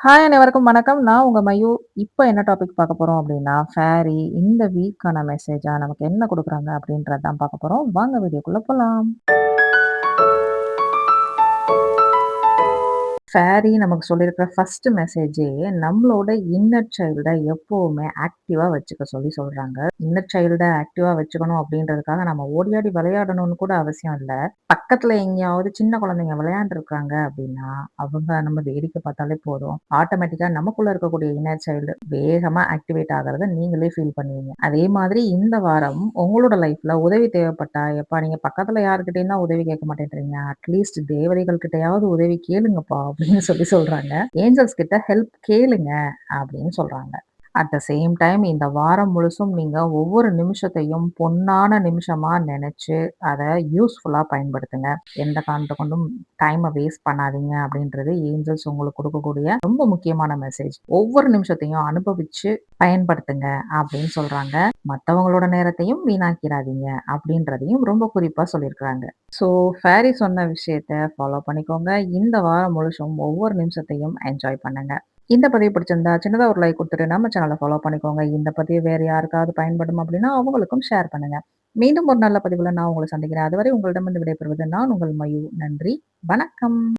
Hi அனைவருக்கும் வணக்கம். நான் உங்க மயூ. இப்ப என்ன டாபிக் பார்க்க போறோம் அப்டின்னா, ஃபேரி இந்த வீக்கான மெசேஜா நமக்கு என்ன குடுக்குறாங்க அப்டின்றத தான் பார்க்க போறோம். வாங்க வீடியோக்குள்ள போலாம். ஃபேரி நமக்கு சொல்லியிருக்கிற ஃபர்ஸ்ட் மெசேஜே நம்மளோட இன்னர் சைல்ட எப்பவுமே ஆக்டிவா வச்சுக்க சொல்லி சொல்றாங்க. இன்னர் சைல்ட ஆக்டிவா வச்சுக்கணும் அப்படின்றதுக்காக நம்ம ஓடியாடி விளையாடணும்னு கூட அவசியம் இல்ல. பக்கத்துல எங்கேயாவது சின்ன குழந்தைங்க விளையாண்டுருக்காங்க அப்படின்னா, அவங்க நம்ம வேடிக்கை பார்த்தாலே போதும். ஆட்டோமேட்டிக்கா நமக்குள்ள இருக்கக்கூடிய இன்னர் சைல்டு வேகமா ஆக்டிவேட் ஆகுறத நீங்களே ஃபீல் பண்ணுவீங்க. அதே மாதிரி இந்த வாரம் உங்களோட லைஃப்ல உதவி தேவைப்பட்டா, எப்பா நீங்க பக்கத்துல யார்கிட்டயும் தான் உதவி கேட்க மாட்டேன்றீங்க. அட்லீஸ்ட் தேவதைகள் கிட்டயாவது உதவி கேளுங்கப்பா அப்படின்னு சொல்லி சொல்றாங்க. ஏஞ்சல்ஸ் கிட்ட ஹெல்ப் கேளுங்க அப்படின்னு சொல்றாங்க. அட் த சேம் டைம் இந்த வாரம் முழுசும் நீங்க ஒவ்வொரு நிமிஷத்தையும் பொன்னான நிமிஷமா நினைச்சு அத யூஸ்ஃபுல்லா பயன்படுத்துங்க. எந்த காரணத்த கொண்டும் டைம வேஸ்ட் பண்ணாதீங்க அப்படின்றது ஏஞ்சல்ஸ் உங்களுக்கு குடுக்கக்கூடிய ரொம்ப முக்கியமான மெசேஜ். ஒவ்வொரு நிமிஷத்தையும் அனுபவிச்சு பயன்படுத்துங்க அப்படின்னு சொல்றாங்க. மத்தவங்களோட நேரத்தையும் வீணாக்கிறாதீங்க அப்படின்றதையும் ரொம்ப குறிப்பா சொல்லியிருக்கிறாங்க. ஸோ ஃபேரி சொன்ன விஷயத்த ஃபாலோ பண்ணிக்கோங்க. இந்த வாரம் முழுசும் ஒவ்வொரு நிமிஷத்தையும் என்ஜாய் பண்ணுங்க. இந்த பதிவு பிடிச்சிருந்தா சின்னதா ஒரு லைக் குடுத்துட்டு நம்ம சேனல ஃபாலோ பண்ணிக்கோங்க. இந்த பதிவு வேற யாருக்காவது பயன்படும் அப்படின்னா அவங்களுக்கும் ஷேர் பண்ணுங்க. மீண்டும் ஒரு நல்ல பதிவுல நான் உங்கள சந்திக்கிறேன். அதுவரை உங்களிடமிருந்து விடைபெறுவது நான் உங்கள் மயூ. நன்றி. வணக்கம்.